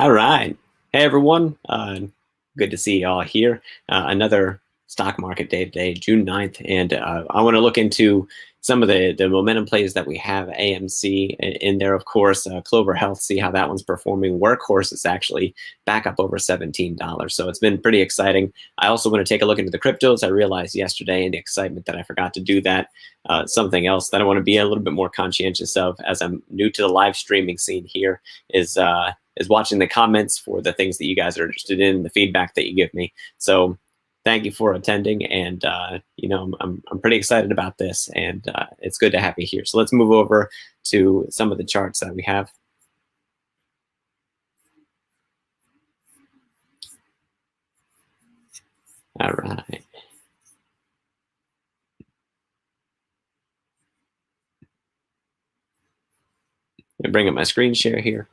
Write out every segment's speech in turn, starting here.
All right. Hey, everyone. Good to see you all here. Another stock market day today, June 9th. And I want to look into some of the momentum plays that we have. AMC in there, of course. Clover Health, see how that one's performing. Workhorse is actually back up over $17. So it's been pretty exciting. I also want to take a look into the cryptos. I realized yesterday in the excitement that I forgot to do that. Something else that I want to be a little bit more conscientious of as I'm new to the live streaming scene here is watching the comments for the things that you guys are interested in, the feedback that you give me. So thank you for attending, and I'm pretty excited about this, and it's good to have you here. So let's move over to some of the charts that we have. All right. I'll bring up my screen share here.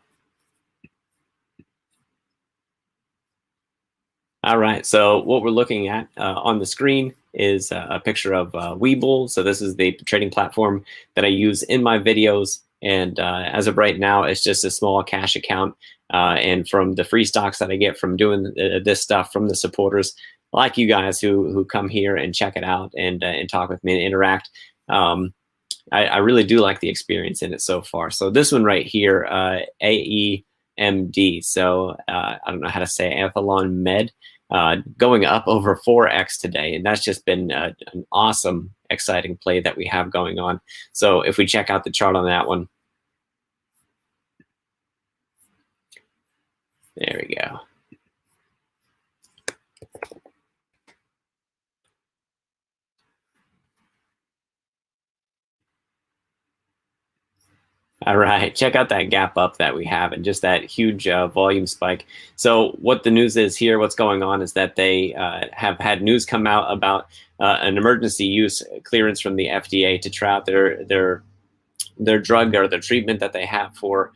All right, so what we're looking at on the screen is a picture of WEBULL. So this is the trading platform that I use in my videos. And as of right now, it's just a small cash account. And from the free stocks that I get from doing this stuff from the supporters, like you guys who come here and check it out and talk with me and interact, I really do like the experience in it so far. So this one right here, AEMD. So I don't know how to say Athlon Med. Going up over 4x today, and that's just been an awesome, exciting play that we have going on. So if we check out the chart on that one, there we go. All right, check out that gap up that we have and just that huge volume spike. So what the news is here, what's going on is that they have had news come out about an emergency use clearance from the FDA to try out their drug or their treatment that they have for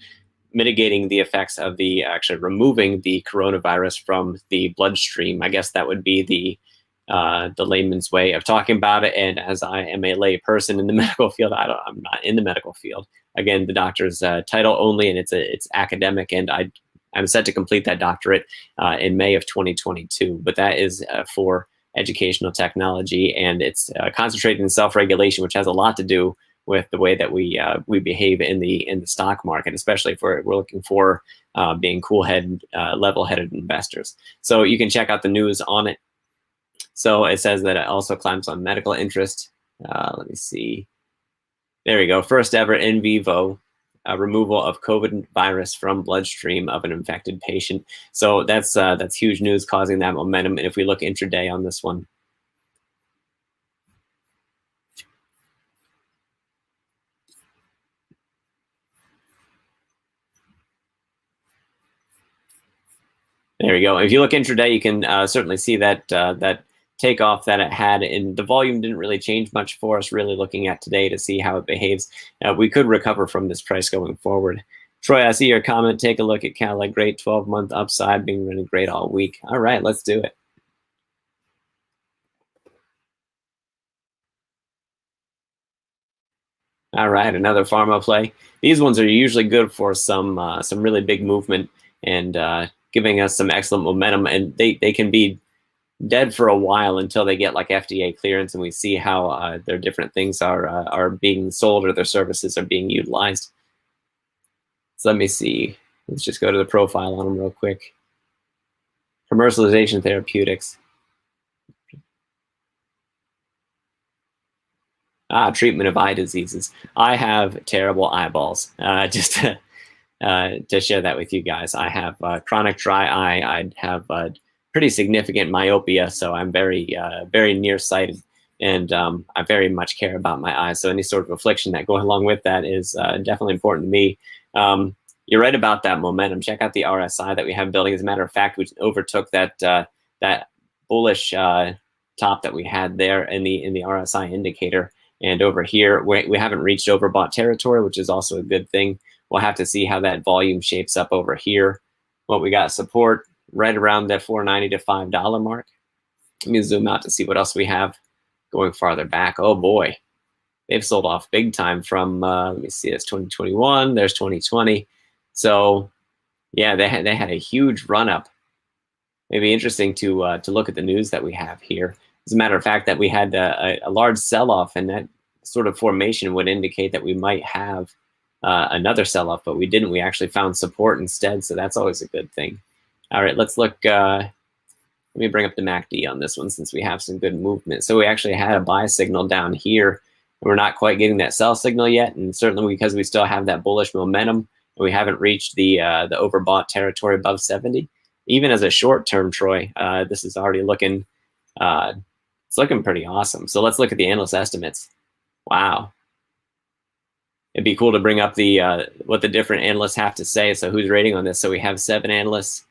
mitigating the effects of actually removing the coronavirus from the bloodstream. I guess that would be the layman's way of talking about it. And as I am a lay person in the medical field, I'm not in the medical field. Again, the doctor's title only, and it's academic, and I'm set to complete that doctorate in May of 2022. But that is for educational technology, and it's concentrated in self-regulation, which has a lot to do with the way that we behave in the stock market, especially if we're looking for being cool-headed, level-headed investors. So you can check out the news on it. So it says that it also climbs on medical interest. Let me see. There we go. First ever in vivo removal of COVID virus from bloodstream of an infected patient. So that's huge news, causing that momentum. And if we look intraday on this one, there we go. If you look intraday, you can certainly see that that takeoff that it had, and the volume didn't really change much for us. Really looking at today to see how it behaves. We could recover from this price going forward. Troy, I see your comment. Take a look at Cadillac. Great 12-month upside, being running great all week. All right, let's do it. All right, another pharma play. These ones are usually good for some really big movement and giving us some excellent momentum, and they can be dead for a while until they get like FDA clearance and we see how their different things are being sold or their services are being utilized. So let me see. Let's just go to the profile on them real quick. Commercialization therapeutics. Treatment of eye diseases. I have terrible eyeballs. Just to share that with you guys. I have chronic dry eye. I have pretty significant myopia, so I'm very nearsighted, and I very much care about my eyes. So any sort of affliction that goes along with that is definitely important to me. You're right about that momentum. Check out the RSI that we have building. As a matter of fact, we overtook that that bullish top that we had there in the RSI indicator. And over here, we haven't reached overbought territory, which is also a good thing. We'll have to see how that volume shapes up over here. What we got support right around that $4.90 to $5 mark. Let me zoom out to see what else we have going farther back. Oh boy, they've sold off big time from, let me see, it's 2021, there's 2020. So Yeah, they had a huge run up. It'd be interesting to look at the news that we have here. As a matter of fact, that we had a large sell-off, and that sort of formation would indicate that we might have another sell-off, but we didn't. We actually found support instead, so that's always a good thing. All right, let's look. Let me bring up the MACD on this one since we have some good movement. So we actually had a buy signal down here. We're not quite getting that sell signal yet, and certainly because we still have that bullish momentum, and we haven't reached the overbought territory above 70. Even as a short term, Troy, this is already looking, it's looking pretty awesome. So let's look at the analyst estimates. Wow. It'd be cool to bring up the what the different analysts have to say. So who's rating on this? So we have 7 analysts.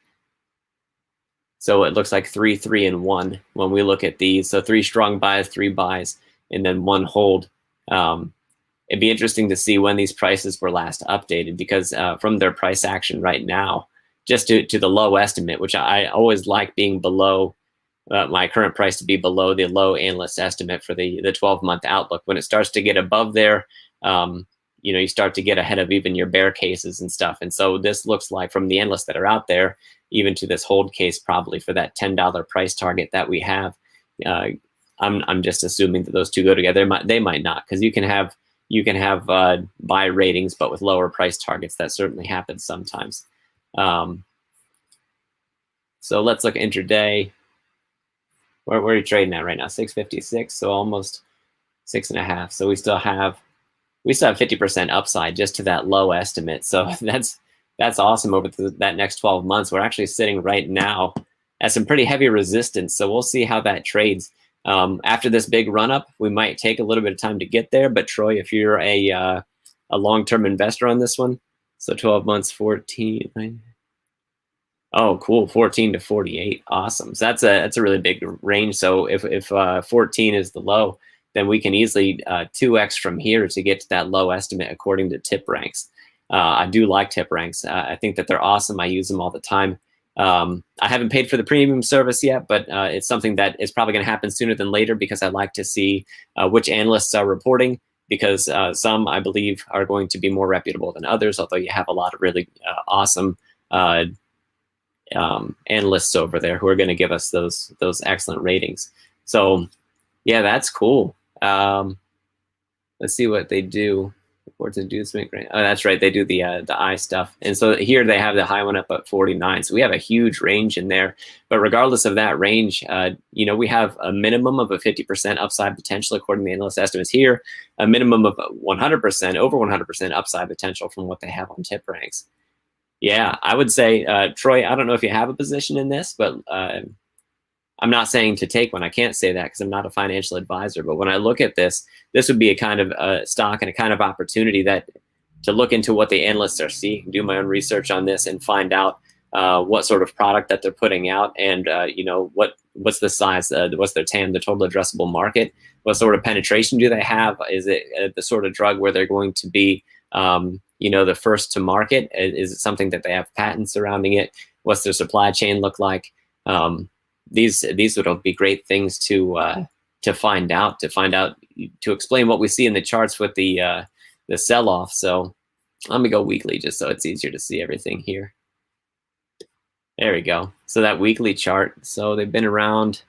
So it looks like 3, 3, and 1 when we look at these. So 3 strong buys, 3 buys, and then 1 hold. It'd be interesting to see when these prices were last updated, because from their price action right now, just to the low estimate, which I always like being below my current price to be below the low analyst estimate for the 12-month outlook. When it starts to get above there, you know, you start to get ahead of even your bear cases and stuff. And so this looks like, from the analysts that are out there, even to this hold case, probably for that $10 price target that we have. I'm just assuming that those two go together. They might not, because you can have buy ratings, but with lower price targets. That certainly happens sometimes. So let's look intraday. Where are you trading at right now? 656, so almost 6.5. So we still have 50% upside just to that low estimate. So that's awesome. Over that next 12 months, we're actually sitting right now at some pretty heavy resistance. So we'll see how that trades. After this big run up, we might take a little bit of time to get there. But Troy, if you're a long-term investor on this one, so 12 months, 14. Oh, cool, 14 to 48, awesome. So that's a really big range. So if 14 is the low, then we can easily 2x from here to get to that low estimate according to tip ranks. I do like tip ranks. I think that they're awesome. I use them all the time. I haven't paid for the premium service yet, but it's something that is probably going to happen sooner than later, because I like to see which analysts are reporting, because some, I believe, are going to be more reputable than others, although you have a lot of really awesome analysts over there who are going to give us those excellent ratings. So yeah, that's cool. Let's see what they do. Reports inducement. Oh, that's right. They do the I stuff. And so here they have the high one up at 49. So we have a huge range in there. But regardless of that range, you know, we have a minimum of a 50% upside potential according to the analyst estimates here, a minimum of 100%, over 100% upside potential from what they have on tip ranks. Yeah, I would say, Troy, I don't know if you have a position in this, but I'm not saying to take one. I can't say that because I'm not a financial advisor. But when I look at this, this would be a kind of stock and a kind of opportunity that to look into what the analysts are seeing, do my own research on this, and find out what sort of product that they're putting out, and you know, what's the size, what's their TAM, the total addressable market, what sort of penetration do they have? Is it the sort of drug where they're going to be you know, the first to market? Is it something that they have patents surrounding it? What's their supply chain look like? These would be great things to find out, to explain what we see in the charts with the sell-off. So let me go weekly just so it's easier to see everything here. There we go. So that weekly chart. So they've been around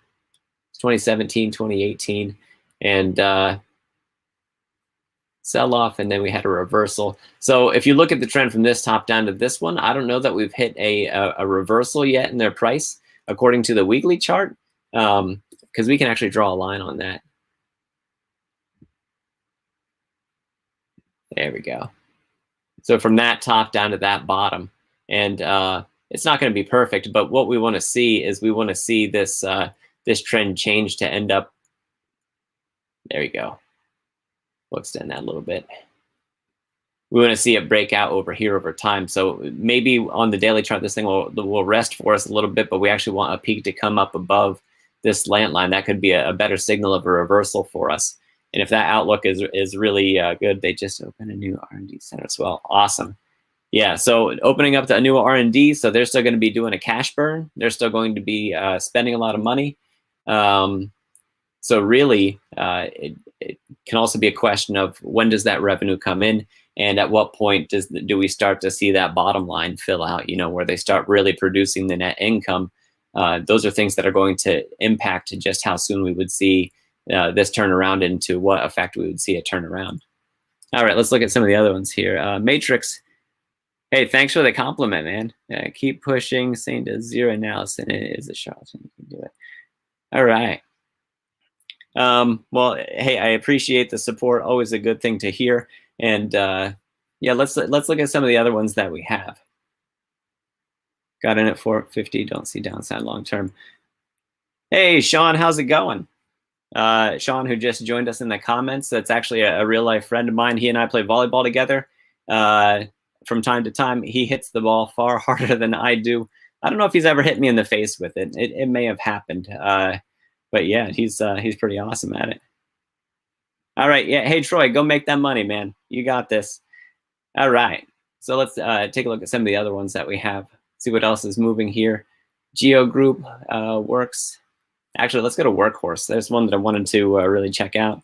2017, 2018, and sell off, and then we had a reversal. So if you look at the trend from this top down to this one, I don't know that we've hit a reversal yet in their price according to the weekly chart, because we can actually draw a line on that. There we go. So from that top down to that bottom, and it's not going to be perfect, but what we want to see is we want to see this this trend change to end up. There we go. We'll extend that a little bit. We want to see it break out over here over time. So maybe on the daily chart, this thing will rest for us a little bit, but we actually want a peak to come up above this slant line. That could be a better signal of a reversal for us. And if that outlook is really good, they just opened a new R&D center as well. Awesome. Yeah, so opening up to a new R&D, so they're still going to be doing a cash burn. They're still going to be spending a lot of money. So really, it can also be a question of when does that revenue come in? and at what point do we start to see that bottom line fill out, where they start really producing the net income. Those are things that are going to impact just how soon we would see this turn around, into what effect we would see it turn around. All right, let's look at some of the other ones here. Matrix. Hey, thanks for the compliment, man. Keep pushing. Saying to zero analysis, and it is a shot. You can do it. All right. Well, hey, I appreciate the support. Always a good thing to hear. And yeah, let's look at some of the other ones that we have. Got in at 450. Don't see downside long term. Hey, Sean, how's it going? Sean, who just joined us in the comments, that's actually a real life friend of mine. He and I play volleyball together. From time to time, he hits the ball far harder than I do. I don't know if he's ever hit me in the face with it. It may have happened. But yeah, he's pretty awesome at it. All right, yeah. Hey, Troy, go make that money, man. You got this. All right. So let's take a look at some of the other ones that we have. See what else is moving here. Geo Group works. Actually, let's go to Workhorse. There's one that I wanted to really check out.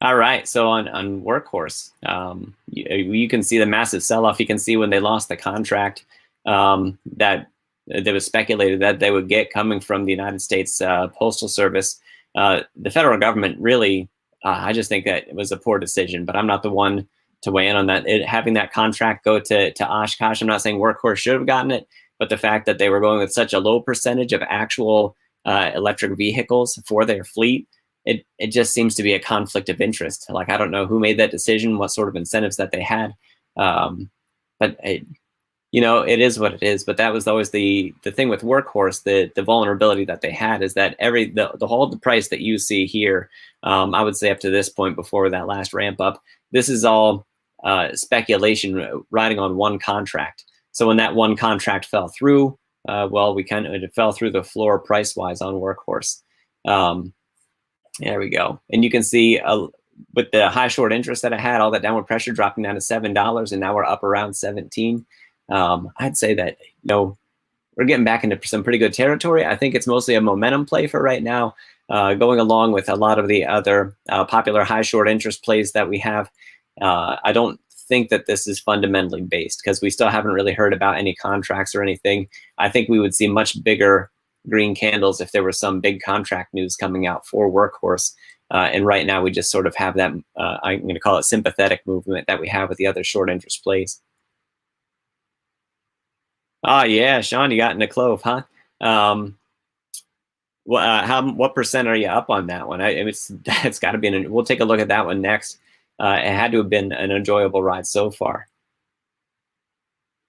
All right, so on Workhorse, you can see the massive sell-off. You can see when they lost the contract that was speculated that they would get coming from the United States Postal Service. The federal government really, I just think that it was a poor decision, but I'm not the one to weigh in on that. Having that contract go to Oshkosh, I'm not saying Workhorse should have gotten it, but the fact that they were going with such a low percentage of actual electric vehicles for their fleet, it just seems to be a conflict of interest. Like, I don't know who made that decision, what sort of incentives that they had, but it is what it is. But that was always the thing with Workhorse. The vulnerability that they had is that the price that you see here, I would say up to this point before that last ramp up, this is all speculation riding on one contract. So when that one contract fell through, well, it fell through the floor price wise on Workhorse. There we go. And you can see with the high short interest that I had, all that downward pressure dropping down to $7, and now we're up around 17. I'd say that, we're getting back into some pretty good territory. I think it's mostly a momentum play for right now, going along with a lot of the other popular high short interest plays that we have. I don't think that this is fundamentally based, because we still haven't really heard about any contracts or anything. I think we would see much bigger green candles if there was some big contract news coming out for Workhorse. And right now we just sort of have that, I'm going to call it sympathetic movement that we have with the other short interest plays. Oh yeah, Sean, you got in the clove, huh? What percent are you up on that one? It's got to be we'll take a look at that one next. It had to have been an enjoyable ride so far.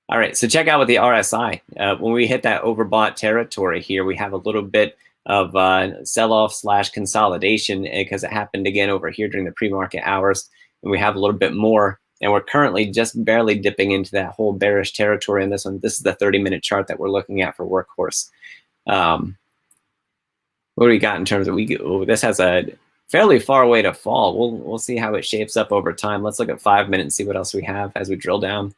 All right, so check out with the RSI. When we hit that overbought territory here, we have a little bit of sell-off / consolidation, because it happened again over here during the pre-market hours, and we have a little bit more, and we're currently just barely dipping into that whole bearish territory in this one. This is the 30-minute chart that we're looking at for Workhorse. What do we got in terms of this has a fairly far way to fall. We'll see how it shapes up over time. Let's look at 5 minutes and see what else we have as we drill down.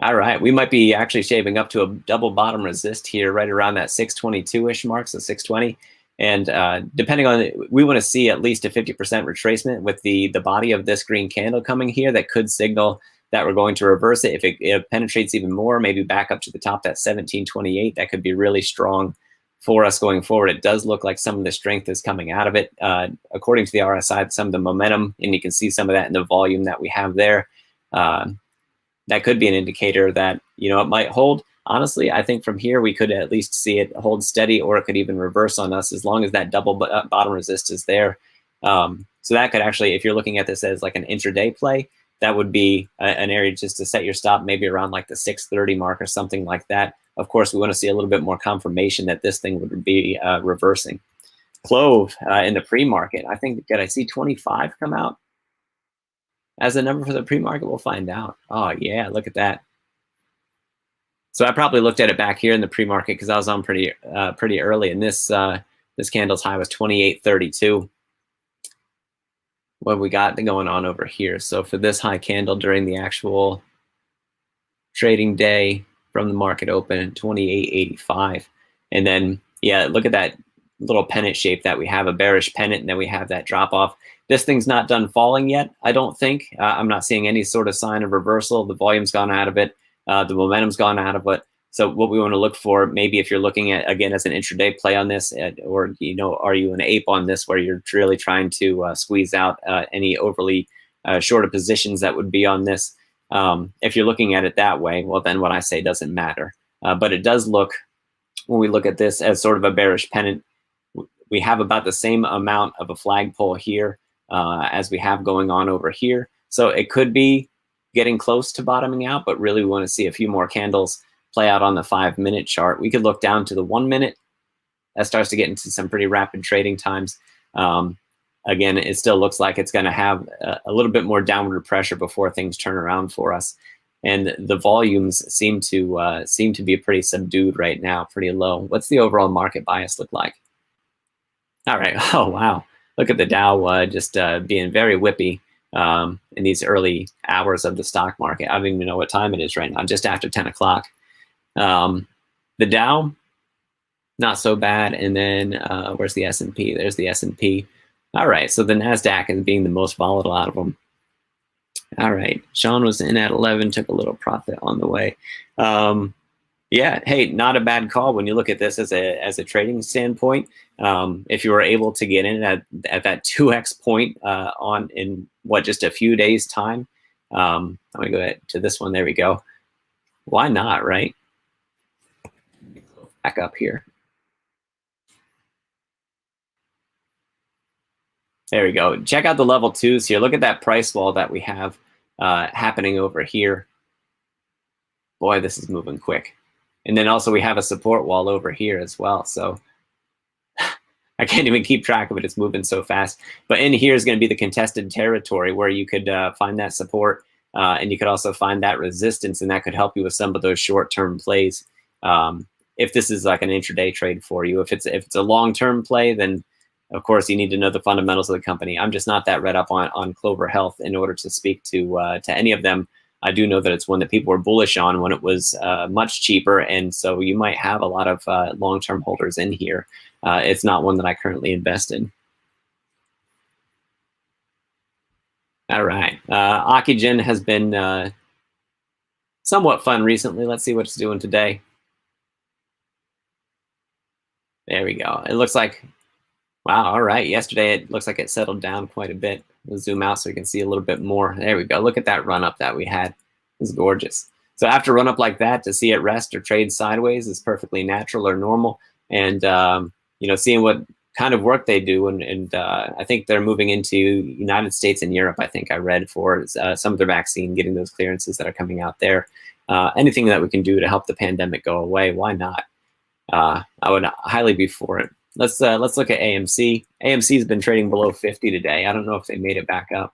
All right, we might be actually shaping up to a double bottom resist here, right around that 622-ish mark, so 620. And depending on, we want to see at least a 50% retracement with the body of this green candle coming here. That could signal that we're going to reverse it. If it penetrates even more, maybe back up to the top, that 1728, that could be really strong for us going forward. It does look like some of the strength is coming out of it. According to the RSI, some of the momentum, and you can see some of that in the volume that we have there. That could be an indicator that, it might hold. Honestly, I think from here we could at least see it hold steady, or it could even reverse on us as long as that double bottom resist is there. So that could actually, if you're looking at this as like an intraday play, that would be an area just to set your stop, maybe around like the 630 mark or something like that. Of course, we want to see a little bit more confirmation that this thing would be reversing. Clove in the pre-market, I think, did I see 25 come out as a number for the pre-market? We'll find out. Oh yeah, look at that. So I probably looked at it back here in the pre-market because I was on pretty early, and this candle's high was 28.32. What we got going on over here? So for this high candle during the actual trading day, from the market open, 28.85. And then, yeah, look at that little pennant shape that we have, a bearish pennant, and then we have that drop off. This thing's not done falling yet, I don't think. I'm not seeing any sort of sign of reversal. The volume's gone out of it. The momentum's gone out of it. So what we want to look for, maybe if you're looking at, again, as an intraday play on this, or, you know, are you an ape on this where you're really trying to squeeze out any overly shorter positions that would be on this? If you're looking at it that way, well, then what I say doesn't matter. But it does look, when we look at this as sort of a bearish pennant, we have about the same amount of a flagpole here as we have going on over here. So it could be getting close to bottoming out, but really we want to see a few more candles play out on the 5-minute chart. We could look down to the 1 minute. That starts to get into some pretty rapid trading times. Again, it still looks like it's going to have a little bit more downward pressure before things turn around for us. And the volumes seem to be pretty subdued right now, pretty low. What's the overall market bias look like? All right. Oh, wow. Look at the Dow just being very whippy in these early hours of the stock market. I don't even know what time it is right now, just after 10 o'clock. The Dow, not so bad. And then where's the S&P? There's the S&P. All right, so the NASDAQ is being the most volatile out of them. All right, Sean was in at 11, took a little profit on the way. Yeah, hey, not a bad call when you look at this as a trading standpoint. If you were able to get in at that 2x point in what, just a few days time. I'm gonna go to this one. There we go. Why not, right? Back up here. There we go. Check out the level 2s here. Look at that price wall that we have happening over here. Boy, this is moving quick. And then also we have a support wall over here as well. So I can't even keep track of it. It's moving so fast. But in here is going to be the contested territory where you could find that support and you could also find that resistance, and that could help you with some of those short-term plays. If this is like an intraday trade for you, if it's a long-term play, then of course you need to know the fundamentals of the company. I'm just not that read up on Clover Health in order to speak to any of them. I do know that it's one that people were bullish on when it was much cheaper, and so you might have a lot of long-term holders in here. It's not one that I currently invest in. All right, Oxygen has been somewhat fun recently. Let's see what it's doing today. There we go. It looks like, wow, all right. Yesterday, it looks like it settled down quite a bit. We'll zoom out so we can see a little bit more. There we go. Look at that run up that we had. It's gorgeous. So after a run up like that, to see it rest or trade sideways is perfectly natural or normal. And, you know, seeing what kind of work they do. And I think they're moving into United States and Europe, I think I read, for some of their vaccine, getting those clearances that are coming out there. Anything that we can do to help the pandemic go away, why not? I would highly be for it. Let's look at AMC. AMC has been trading below 50 today. I don't know if they made it back up.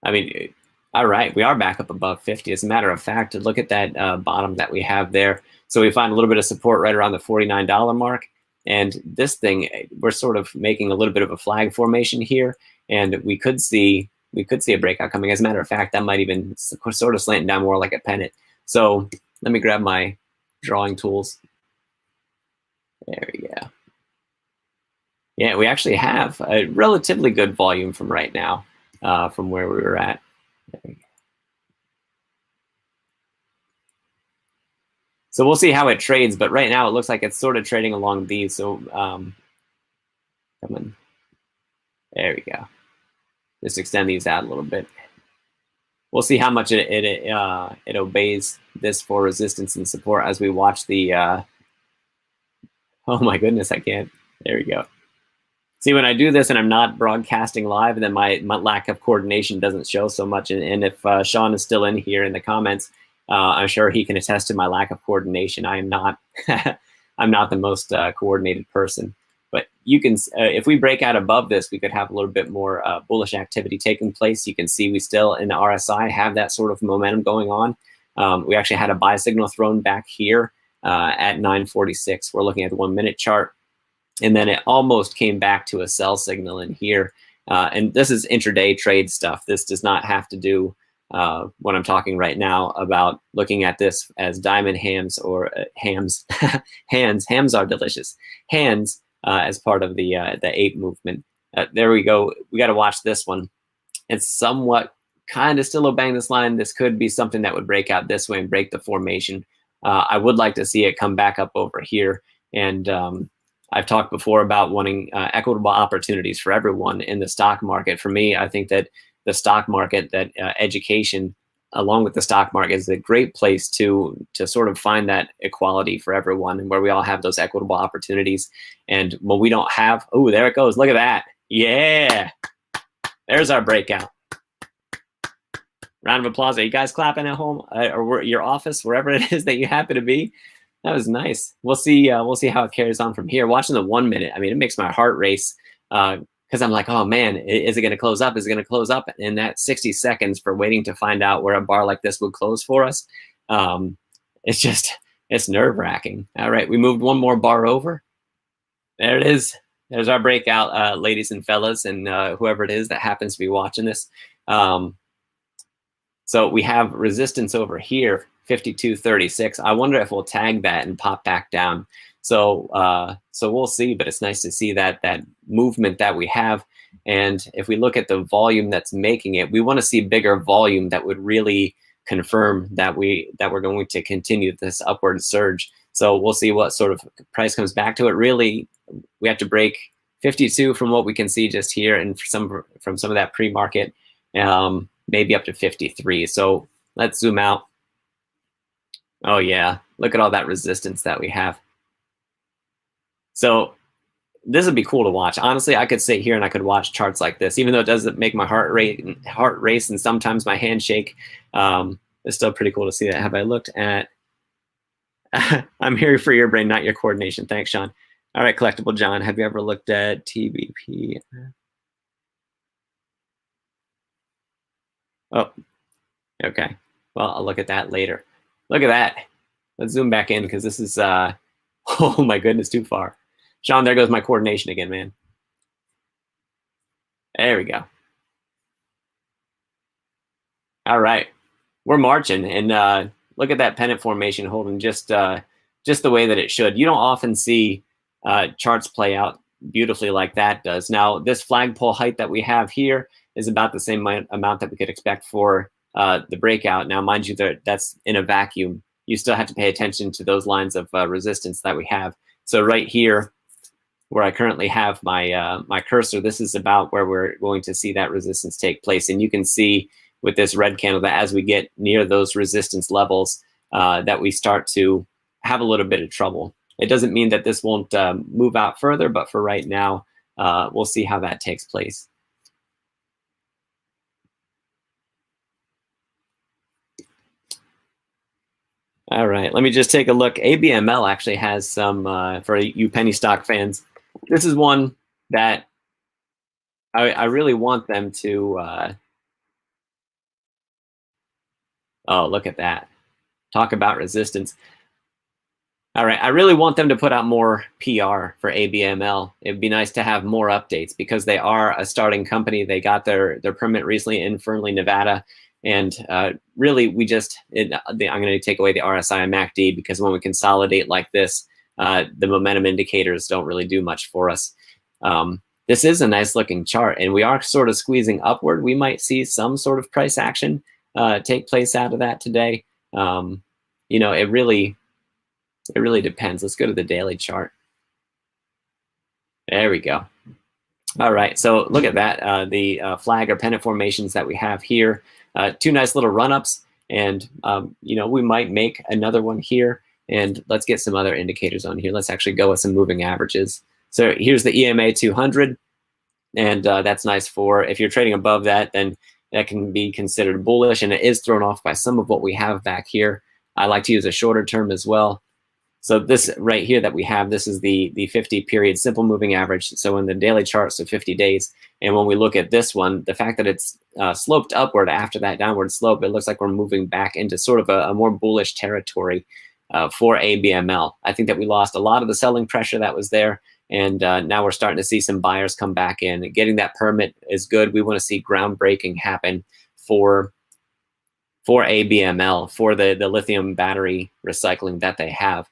I mean, all right, we are back up above 50. As a matter of fact, look at that bottom that we have there. So we find a little bit of support right around the $49 mark. And this thing, we're sort of making a little bit of a flag formation here, and we could see a breakout coming. As a matter of fact, that might even sort of slant down more like a pennant. So let me grab my drawing tools. There we go. Yeah, we actually have a relatively good volume from right now, from where we were at. There we go. So we'll see how it trades, but right now it looks like it's sort of trading along these. So come on. There we go. Just extend these out a little bit. We'll see how much it obeys this for resistance and support as we watch the. Oh my goodness, I can't. There we go. See, when I do this and I'm not broadcasting live, then my lack of coordination doesn't show so much. And if Sean is still in here in the comments, I'm sure he can attest to my lack of coordination. I am not. I'm not the most coordinated person. But you can, if we break out above this, we could have a little bit more bullish activity taking place. You can see we still in the RSI have that sort of momentum going on. We actually had a buy signal thrown back here at 9:46. We're looking at the 1 minute chart. And then it almost came back to a sell signal in here. And this is intraday trade stuff. This does not have to do when I'm talking right now about looking at this as diamond hams or hams. Hams are delicious. Hands as part of the ape movement. There we go. We got to watch this one. It's somewhat kind of still obeying this line. This could be something that would break out this way and break the formation. I would like to see it come back up over here. And I've talked before about wanting equitable opportunities for everyone in the stock market. For me, I think that the stock market, that education along with the stock market is a great place to sort of find that equality for everyone, and where we all have those equitable opportunities. And when we don't have, oh, there it goes. Look at that. Yeah. There's our breakout. Round of applause. Are you guys clapping at home or your office, wherever it is that you happen to be? That was nice. We'll see how it carries on from here. Watching the 1 minute, I mean, it makes my heart race because I'm like, oh man, is it going to close up? Is it going to close up? And that 60 seconds for waiting to find out where a bar like this would close for us, it's nerve wracking. All right, we moved one more bar over. There it is. There's our breakout, ladies and fellas, and whoever it is that happens to be watching this. So we have resistance over here, 52.36. I wonder if we'll tag that and pop back down. So we'll see, but it's nice to see that movement that we have. And if we look at the volume that's making it, we want to see bigger volume that would really confirm that we're going to continue this upward surge. So we'll see what sort of price comes back to it. Really, we have to break 52 from what we can see just here, and from some of that pre-market, maybe up to 53. So let's zoom out. Oh yeah, look at all that resistance that we have. So this would be cool to watch. Honestly, I could sit here and I could watch charts like this, even though it doesn't make my heart race and sometimes my hand shake. It's still pretty cool to see that. Have I looked at? I'm here for your brain, not your coordination. Thanks, Sean. All right, Collectible John, have you ever looked at TBP? Oh, okay. Well, I'll look at that later. Look at that. Let's zoom back in because this is, oh my goodness, too far. Sean, there goes my coordination again, man. There we go. All right, we're marching, and look at that pennant formation holding just the way that it should. You don't often see charts play out beautifully like that does. Now, this flagpole height that we have here is about the same amount that we could expect for the breakout. Now, mind you, that's in a vacuum. You still have to pay attention to those lines of resistance that we have. So right here, where I currently have my my cursor, this is about where we're going to see that resistance take place. And you can see with this red candle that as we get near those resistance levels, that we start to have a little bit of trouble. It doesn't mean that this won't move out further, but for right now, we'll see how that takes place. All right, let me just take a look. ABML actually has some, for you penny stock fans, this is one that I really want them to, oh, look at that. Talk about resistance. All right, I really want them to put out more PR for ABML. It'd be nice to have more updates because they are a starting company. They got their permit recently in Fernley, Nevada. And really, I'm going to take away the RSI and MACD because when we consolidate like this, the momentum indicators don't really do much for us. This is a nice looking chart, and we are sort of squeezing upward. We might see some sort of price action take place out of that today. You know, it really depends. Let's go to the daily chart. There we go. All right, so look at that. The flag or pennant formations that we have here. Two nice little run-ups, and you know, we might make another one here. And let's get some other indicators on here. Let's actually go with some moving averages. So here's the EMA 200, and that's nice for if you're trading above that, then that can be considered bullish, and it is thrown off by some of what we have back here. I like to use a shorter term as well. So this right here that we have, this is the 50 period simple moving average. So in the daily chart, so 50 days. And when we look at this one, the fact that it's sloped upward after that downward slope, it looks like we're moving back into sort of a more bullish territory for ABML. I think that we lost a lot of the selling pressure that was there. And now we're starting to see some buyers come back in. Getting that permit is good. We want to see groundbreaking happen for for ABML, for the lithium battery recycling that they have.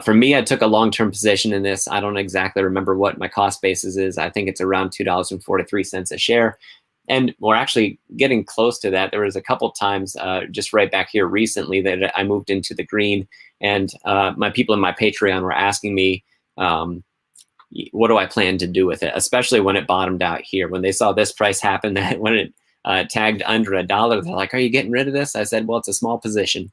For me, I took a long-term position in this. I don't exactly remember what my cost basis is. I think it's around $2.43 a share. And we're actually getting close to that. There was a couple times just right back here recently that I moved into the green, and my people in my Patreon were asking me, what do I plan to do with it, especially when it bottomed out here. When they saw this price happen, that when it tagged under $1, they're like, are you getting rid of this? I said, well, it's a small position,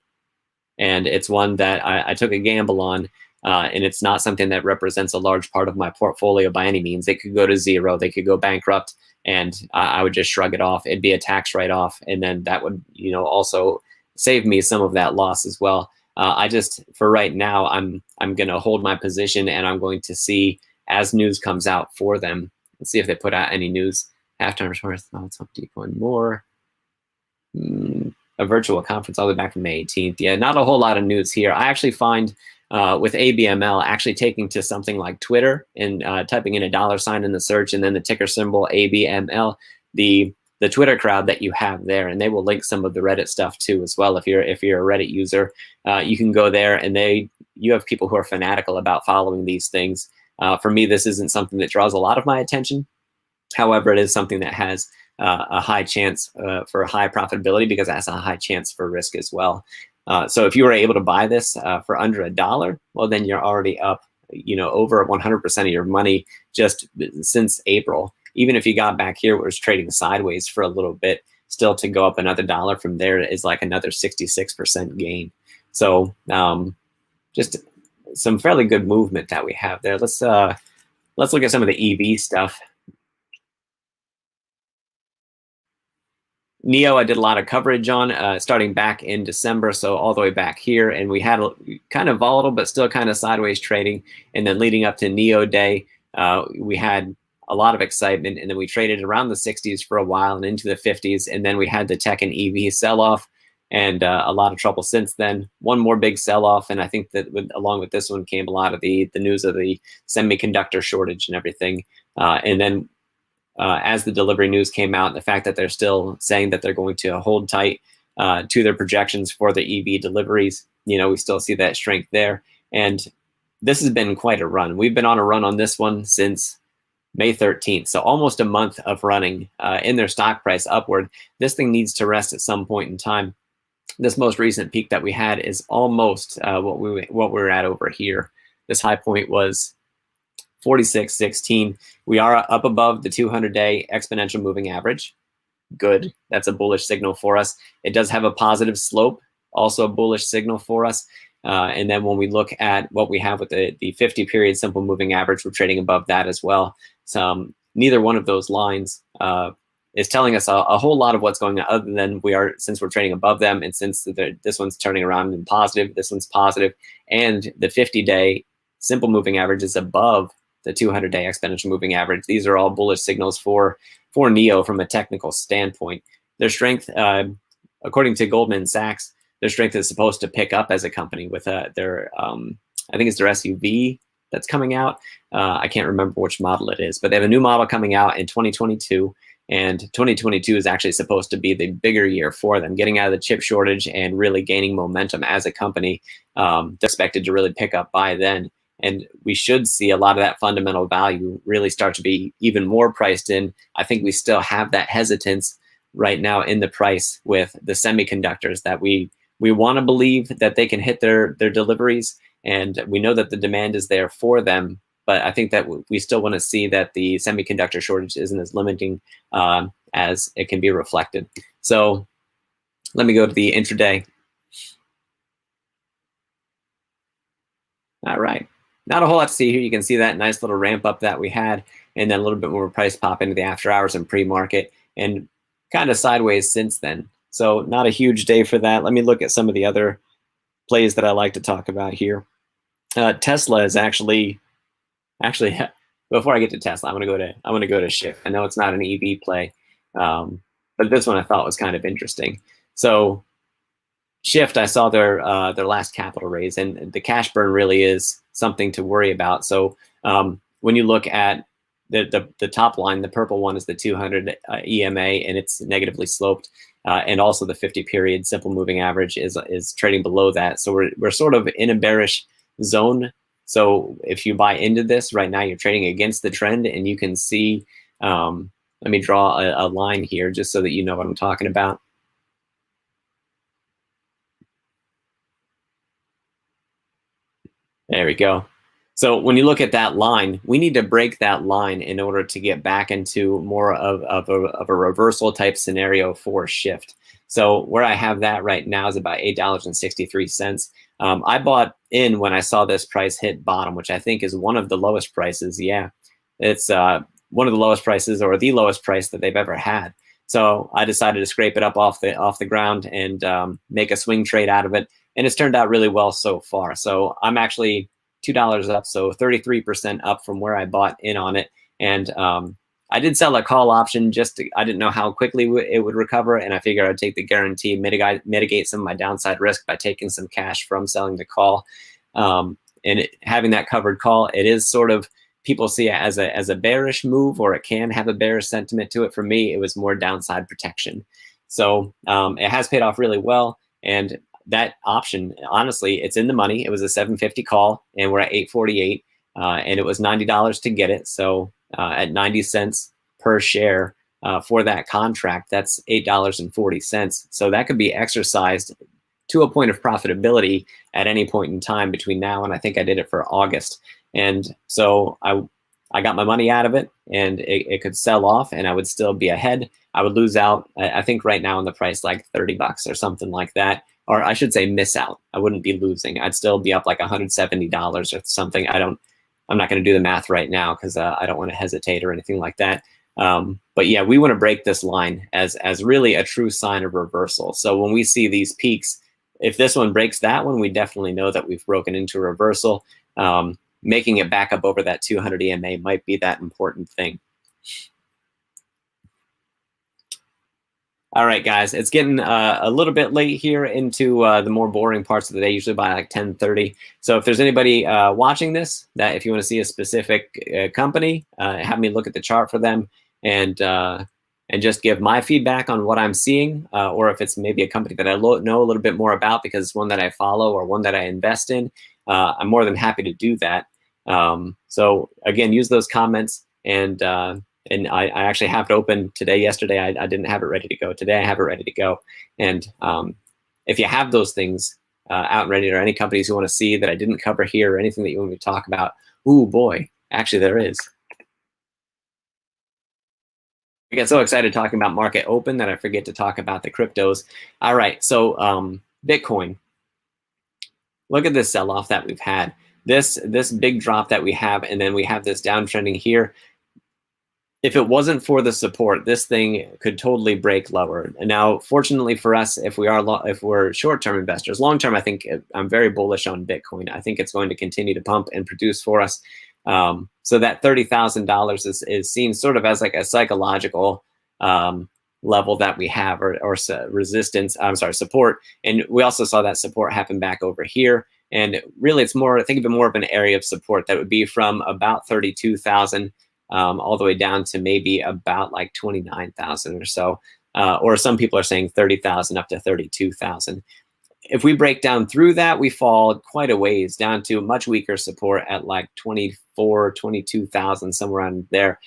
and it's one that I took a gamble on, and it's not something that represents a large part of my portfolio by any means. It could go to zero, they could go bankrupt, and I would just shrug it off. It'd be a tax write-off, and then that would, also save me some of that loss as well. I just, for right now, I'm going to hold my position, and I'm going to see as news comes out for them. Let's see if they put out any news. Halftime thoughts, Home Depot and more. A virtual conference all the way back from May 18th. Yeah, not a whole lot of news here. I actually find with ABML, actually taking to something like Twitter and typing in a $sign in the search and then the ticker symbol ABML, the Twitter crowd that you have there, and they will link some of the Reddit stuff too as well. If you're a Reddit user, you can go there, and you have people who are fanatical about following these things. For me, this isn't something that draws a lot of my attention. However, it is something that has a high chance for high profitability because it has a high chance for risk as well. So if you were able to buy this for under $1, well, then you're already up, over 100% of your money just since April. Even if you got back here, it was trading sideways for a little bit, still to go up another $1 from there is like another 66% gain. So just some fairly good movement that we have there. Let's look at some of the EV stuff. NIO, I did a lot of coverage on starting back in December, so all the way back here, and we had kind of volatile but still kind of sideways trading. And then leading up to NIO Day, we had a lot of excitement, and then we traded around the 60s for a while and into the 50s, and then we had the tech and EV sell-off, and a lot of trouble since then. One more big sell-off, and I think that along with this one came a lot of the news of the semiconductor shortage and everything. And then as the delivery news came out, the fact that they're still saying that they're going to hold tight to their projections for the EV deliveries, we still see that strength there. And this has been quite a run. We've been on a run on this one since May 13th, so almost a month of running in their stock price upward. This thing needs to rest at some point in time. This most recent peak that we had is almost what we're at over here. This high point was 46.16. We are up above the 200-day exponential moving average. Good. That's a bullish signal for us. It does have a positive slope, also a bullish signal for us. And then when we look at what we have with the 50-period simple moving average, we're trading above that as well. So neither one of those lines is telling us a whole lot of what's going on, other than since we're trading above them, and since this one's turning around and positive, this one's positive, and the 50-day simple moving average is above the 200-day exponential moving average. These are all bullish signals for NIO from a technical standpoint. Their strength, according to Goldman Sachs, their strength is supposed to pick up as a company with their, I think it's their SUV that's coming out. I can't remember which model it is, but they have a new model coming out in 2022. And 2022 is actually supposed to be the bigger year for them, getting out of the chip shortage and really gaining momentum as a company. They're expected to really pick up by then. And we should see a lot of that fundamental value really start to be even more priced in. I think we still have that hesitance right now in the price with the semiconductors that we want to believe that they can hit their deliveries, and we know that the demand is there for them. But I think that we still want to see that the semiconductor shortage isn't as limiting as it can be reflected. So let me go to the intraday. All right. Not a whole lot to see here. You can see that nice little ramp up that we had, and then a little bit more price pop into the after hours and pre-market, and kind of sideways since then. So not a huge day for that. Let me look at some of the other plays that I like to talk about here. Tesla is actually before I get to Tesla, I'm gonna go to Shift. I know it's not an EV play, but this one I thought was kind of interesting. So Shift, I saw their last capital raise, and the cash burn really is something to worry about. So when you look at the top line, the purple one is the 200 EMA, and it's negatively sloped. and also the 50-period simple moving average is trading below that. So we're sort of in a bearish zone. So if you buy into this right now, you're trading against the trend, and you can see. Let me draw a line here just so that you know what I'm talking about. There we go. So when you look at that line, we need to break that line in order to get back into more of a reversal type scenario for shift. So where I have that right now is about $8.63. I bought in when I saw this price hit bottom, which I think is one of the lowest prices. Yeah, it's one of the lowest prices, or the lowest price that they've ever had. So I decided to scrape it up off the ground and make a swing trade out of it. And it's turned out really well so far. So I'm actually $2 up, so 33% up from where I bought in on it. And I did sell a call option I didn't know how quickly it would recover, and I figured I'd take the guarantee, mitigate some of my downside risk by taking some cash from selling the call. Having that covered call, it is sort of, people see it as a bearish move, or it can have a bearish sentiment to it. For me, it was more downside protection. So it has paid off really well. And that option, honestly, it's in the money. It was a $7.50 call, and we're at $8.48, and it was $90 to get it. So at 90 cents per share for that contract, that's $8.40. So that could be exercised to a point of profitability at any point in time between now and I think I did it for August. And so I got my money out of it, and it could sell off, and I would still be ahead. I would lose out, I think right now in the price, like $30 or something like that. Or I should say miss out. I wouldn't be losing. I'd still be up like $170 or something. I'm not going to do the math right now because I don't want to hesitate or anything like that. But yeah, we want to break this line as really a true sign of reversal. So when we see these peaks, if this one breaks that one, we definitely know that we've broken into a reversal. Making it back up over that 200 EMA might be that important thing. All right, guys, it's getting a little bit late here into the more boring parts of the day, usually by like 10:30. So if there's anybody watching this, that if you want to see a specific company, have me look at the chart for them and just give my feedback on what I'm seeing, or if it's maybe a company that I know a little bit more about because it's one that I follow or one that I invest in, I'm more than happy to do that. So again, use those comments, and I actually have it open today. Yesterday, I didn't have it ready to go. Today, I have it ready to go. And if you have those things out and ready, or any companies you want to see that I didn't cover here, or anything that you want me to talk about, ooh, boy, actually there is. I get so excited talking about market open that I forget to talk about the cryptos. All right, so Bitcoin. Look at this sell-off that we've had. This big drop that we have, and then we have this downtrending here. If it wasn't for the support, this thing could totally break lower. And now, fortunately for us, if we're short-term investors, long-term, I think I'm very bullish on Bitcoin. I think it's going to continue to pump and produce for us. So that $30,000 is seen sort of as like a psychological level that we have, or resistance. I'm sorry, support. And we also saw that support happen back over here. And really, it's more, think of it more of an area of support that would be from about 32,000 all the way down to maybe about like 29,000 or so. Or some people are saying 30,000 up to 32,000. If we break down through that, we fall quite a ways down to much weaker support at like 24, 22,000, somewhere around there.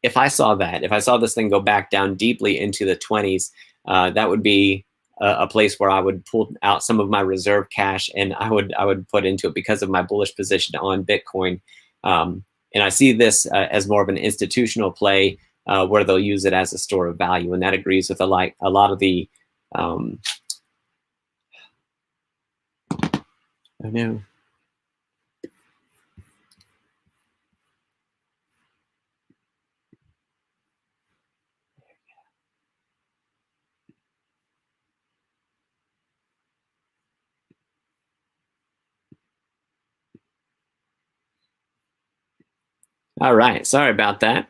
If I saw this thing go back down deeply into the 20s, that would be a place where I would pull out some of my reserve cash, and I would put into it because of my bullish position on Bitcoin. And I see this as more of an institutional play where they'll use it as a store of value, and that agrees with a lot of the. I know. All right, sorry about that.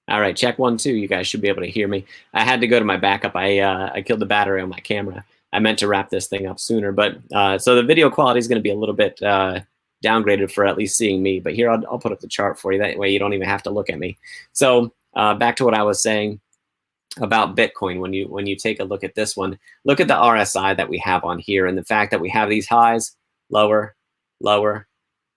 All right, check 1, 2. You guys should be able to hear me. I had to go to my backup. I killed the battery on my camera. I meant to wrap this thing up sooner, but so the video quality is going to be a little bit downgraded for at least seeing me. But here, I'll put up the chart for you. That way you don't even have to look at me. So back to what I was saying about Bitcoin. When you take a look at this one, look at the RSI that we have on here, and the fact that we have these highs, lower, lower,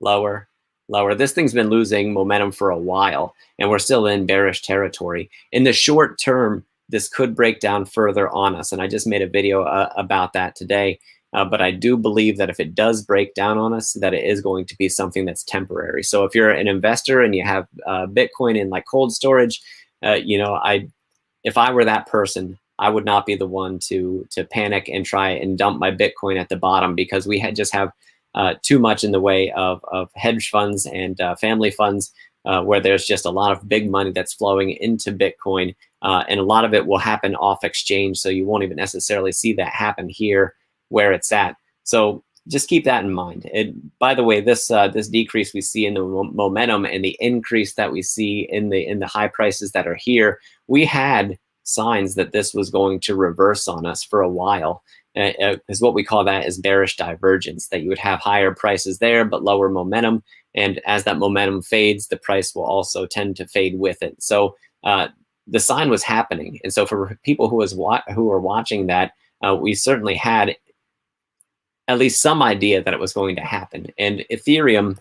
lower, lower. This thing's been losing momentum for a while, and we're still in bearish territory. In the short term, this could break down further on us, and I just made a video about that today. But I do believe that if it does break down on us, that it is going to be something that's temporary. So if you're an investor and you have Bitcoin in like cold storage, if I were that person, I would not be the one to panic and try and dump my Bitcoin at the bottom, because we just have too much in the way of hedge funds and family funds where there's just a lot of big money that's flowing into Bitcoin, and a lot of it will happen off exchange, so you won't even necessarily see that happen here where it's at. So just keep that in mind. By the way, this decrease we see in the momentum and the increase that we see in the high prices that are here, we had signs that this was going to reverse on us for a while. Is what we call that is bearish divergence, that you would have higher prices there but lower momentum, and as that momentum fades, the price will also tend to fade with it. So the sign was happening, and so for people who were watching that, we certainly had at least some idea that it was going to happen. And Ethereum,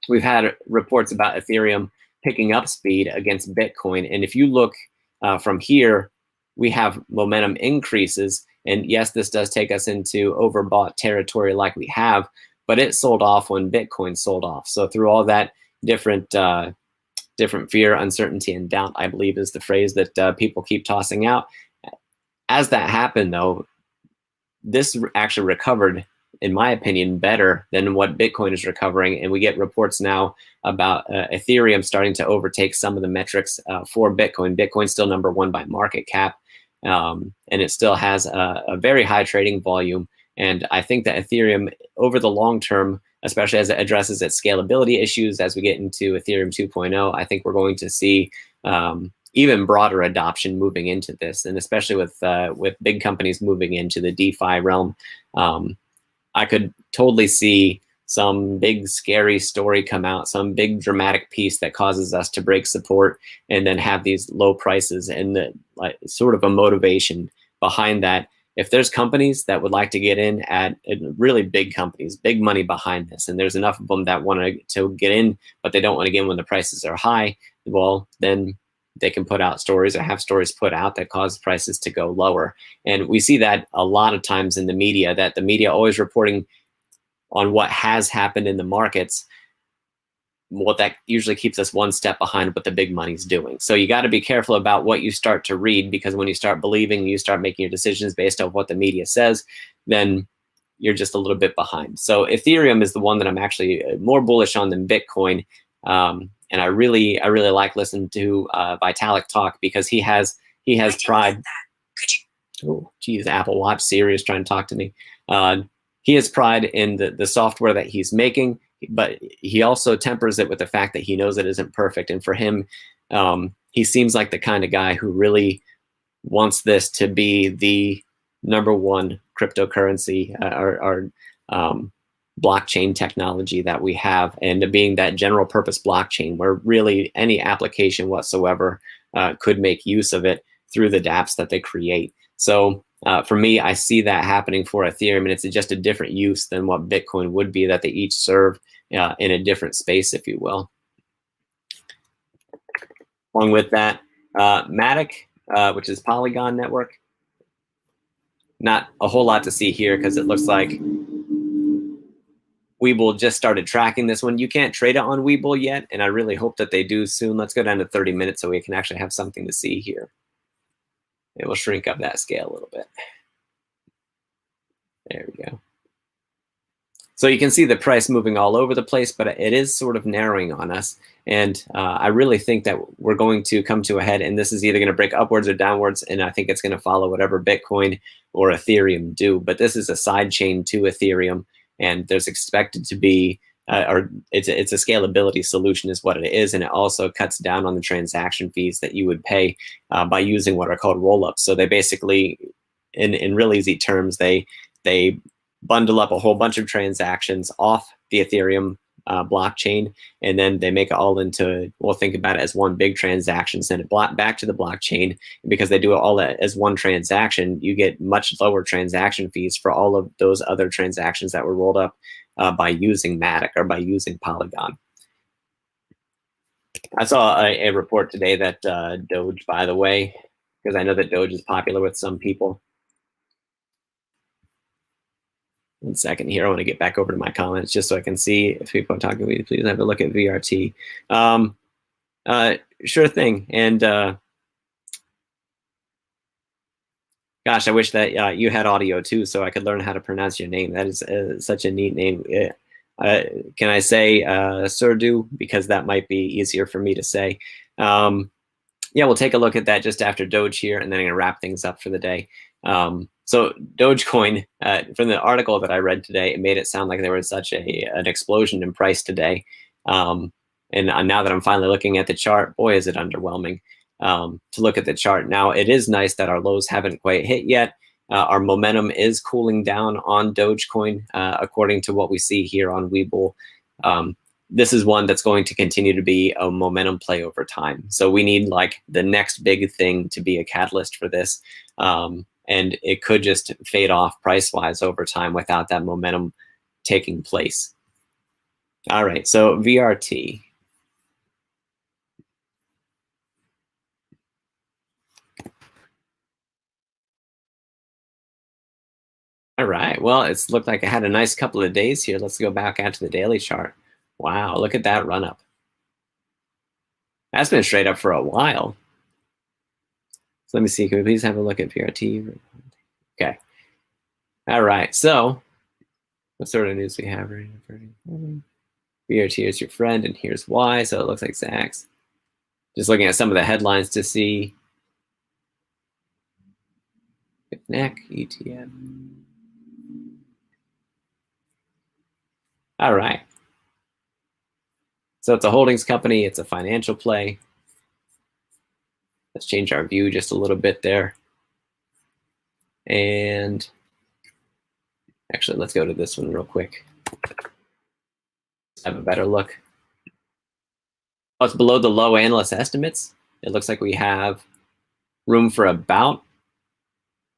we've had reports about Ethereum picking up speed against Bitcoin. And if you look from here, we have momentum increases. And yes, this does take us into overbought territory like we have, but it sold off when Bitcoin sold off. So through all that different fear, uncertainty, and doubt, I believe is the phrase that people keep tossing out. As that happened, though, this actually recovered, in my opinion, better than what Bitcoin is recovering. And we get reports now about Ethereum starting to overtake some of the metrics for Bitcoin. Bitcoin's still #1 by market cap, and it still has a very high trading volume. And I think that Ethereum, over the long term, especially as it addresses its scalability issues, as we get into Ethereum 2.0, I think we're going to see even broader adoption moving into this, and especially with big companies moving into the DeFi realm. I could totally see some big scary story come out, some big dramatic piece that causes us to break support and then have these low prices, and sort of a motivation behind that. If there's companies that would like to get in at really big companies, big money behind this, and there's enough of them that want to get in, but they don't want to get in when the prices are high, well, then they can put out stories or have stories put out that cause prices to go lower. And we see that a lot of times in the media, that the media always reporting on what has happened in the markets. Well, that usually keeps us one step behind what the big money's doing. So you got to be careful about what you start to read, because when you start believing, you start making your decisions based on what the media says, then you're just a little bit behind. So Ethereum is the one that I'm actually more bullish on than Bitcoin. And I really like listening to Vitalik talk, because he has pride. Oh, geez, Apple Watch, Siri is trying to talk to me. He has pride in the software that he's making, but he also tempers it with the fact that he knows it isn't perfect. And for him, he seems like the kind of guy who really wants this to be the #1 cryptocurrency or blockchain technology that we have, and being that general purpose blockchain where really any application whatsoever could make use of it through the dApps that they create. So for me, I see that happening for Ethereum, and it's just a different use than what Bitcoin would be, that they each serve in a different space, if you will. Along with that, Matic, which is Polygon network, not a whole lot to see here, because it looks like WEBULL just started tracking this one. You can't trade it on WEBULL yet, and I really hope that they do soon. Let's go down to 30 minutes so we can actually have something to see here. It will shrink up that scale a little bit. There we go. So you can see the price moving all over the place, but it is sort of narrowing on us. And I really think that we're going to come to a head, and this is either going to break upwards or downwards, and I think it's going to follow whatever Bitcoin or Ethereum do. But this is a side chain to Ethereum, and there's expected to be, it's a scalability solution is what it is, and it also cuts down on the transaction fees that you would pay by using what are called rollups. So they basically, in real easy terms, they bundle up a whole bunch of transactions off the Ethereum blockchain, and then they make it all into, well, think about it as one big transaction, send it back to the blockchain. And because they do it all as one transaction, you get much lower transaction fees for all of those other transactions that were rolled up by using Matic or by using Polygon. I saw a report today that Doge, by the way, because I know that Doge is popular with some people. 1 second here. I want to get back over to my comments just so I can see if people are talking to me. Please have a look at VRT. Sure thing. And gosh, I wish that you had audio too, so I could learn how to pronounce your name. That is such a neat name. Can I say Surdu? Because that might be easier for me to say. Yeah, we'll take a look at that just after Doge here, and then I'm going to wrap things up for the day. So Dogecoin, from the article that I read today, it made it sound like there was such an explosion in price today. And now that I'm finally looking at the chart, boy, is it underwhelming to look at the chart. Now, it is nice that our lows haven't quite hit yet. Our momentum is cooling down on Dogecoin, according to what we see here on Webull. This is one that's going to continue to be a momentum play over time. So we need like the next big thing to be a catalyst for this. And it could just fade off price-wise over time without that momentum taking place. All right, so VRT. All right, well, it's looked like I had a nice couple of days here. Let's go back out to the daily chart. Wow, look at that run up. That's been straight up for a while. So let me see, can we please have a look at VRT? Okay. All right, so what sort of news we have right now? VRT is your friend, and here's why. So it looks like Zach's just looking at some of the headlines to see. NEC, ETF. All right. So it's a holdings company. It's a financial play. Let's change our view just a little bit there. And actually, let's go to this one real quick. Have a better look. Oh, it's below the low analyst estimates. It looks like we have room for about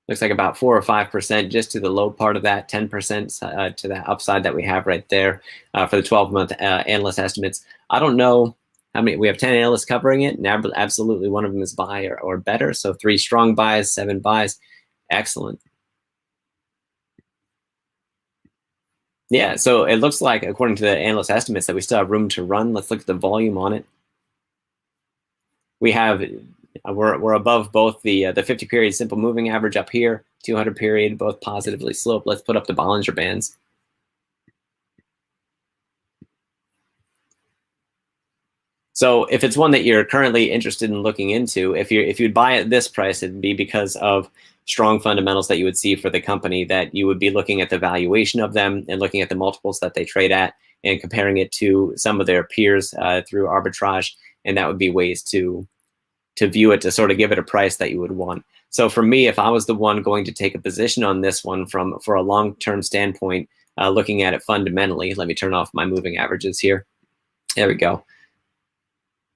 4 or 5% just to the low part of that, 10% to that upside that we have right there for the 12-month analyst estimates. I don't know how many. We have 10 analysts covering it, and absolutely one of them is buy or better. So 3 strong buys, 7 buys. Excellent. Yeah, so it looks like, according to the analyst estimates, that we still have room to run. Let's look at the volume on it. We have, we're above both the 50-period simple moving average up here, 200-period, both positively sloped. Let's put up the Bollinger Bands. So if it's one that you're currently interested in looking into, if you'd buy at this price, it'd be because of strong fundamentals that you would see for the company, that you would be looking at the valuation of them and looking at the multiples that they trade at and comparing it to some of their peers through arbitrage. And that would be ways to view it, to sort of give it a price that you would want. So for me, if I was the one going to take a position on this one for a long-term standpoint, looking at it fundamentally, let me turn off my moving averages here. There we go.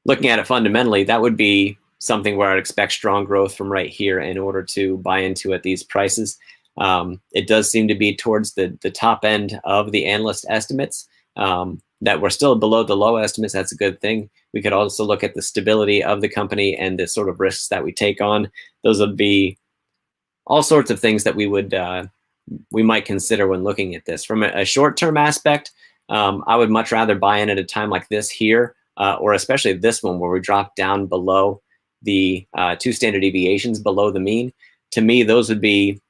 Looking at it fundamentally, that would be something where I'd expect strong growth from right here in order to buy into at these prices. It does seem to be towards the top end of the analyst estimates, that we're still below the low estimates. That's a good thing. We could also look at the stability of the company and the sort of risks that we take on. Those would be all sorts of things that we might consider when looking at this. From a short-term aspect, I would much rather buy in at a time like this here, or especially this one where we drop down below the 2 standard deviations below the mean. To me, those would be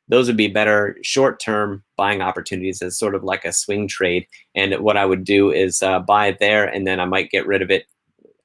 better short-term buying opportunities as sort of like a swing trade. And what I would do is buy it there, and then I might get rid of it.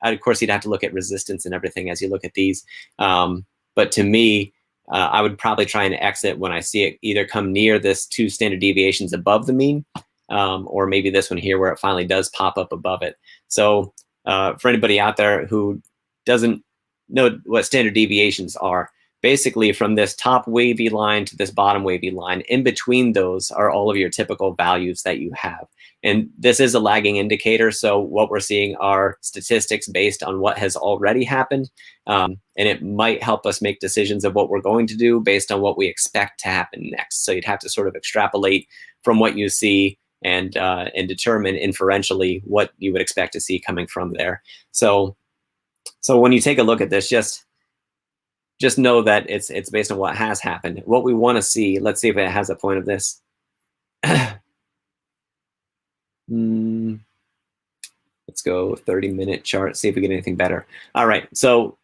Of course, you'd have to look at resistance and everything as you look at these. But to me, I would probably try and exit when I see it either come near this 2 standard deviations above the mean, or maybe this one here where it finally does pop up above it. So for anybody out there who doesn't know what standard deviations are, basically from this top wavy line to this bottom wavy line, in between those are all of your typical values that you have. And this is a lagging indicator. So what we're seeing are statistics based on what has already happened. And it might help us make decisions of what we're going to do based on what we expect to happen next. So you'd have to sort of extrapolate from what you see and determine inferentially what you would expect to see coming from there. So when you take a look at this, just know that it's based on what has happened. What we want to see, let's see if it has a point of this. Let's go 30-minute chart, see if we get anything better. All right, so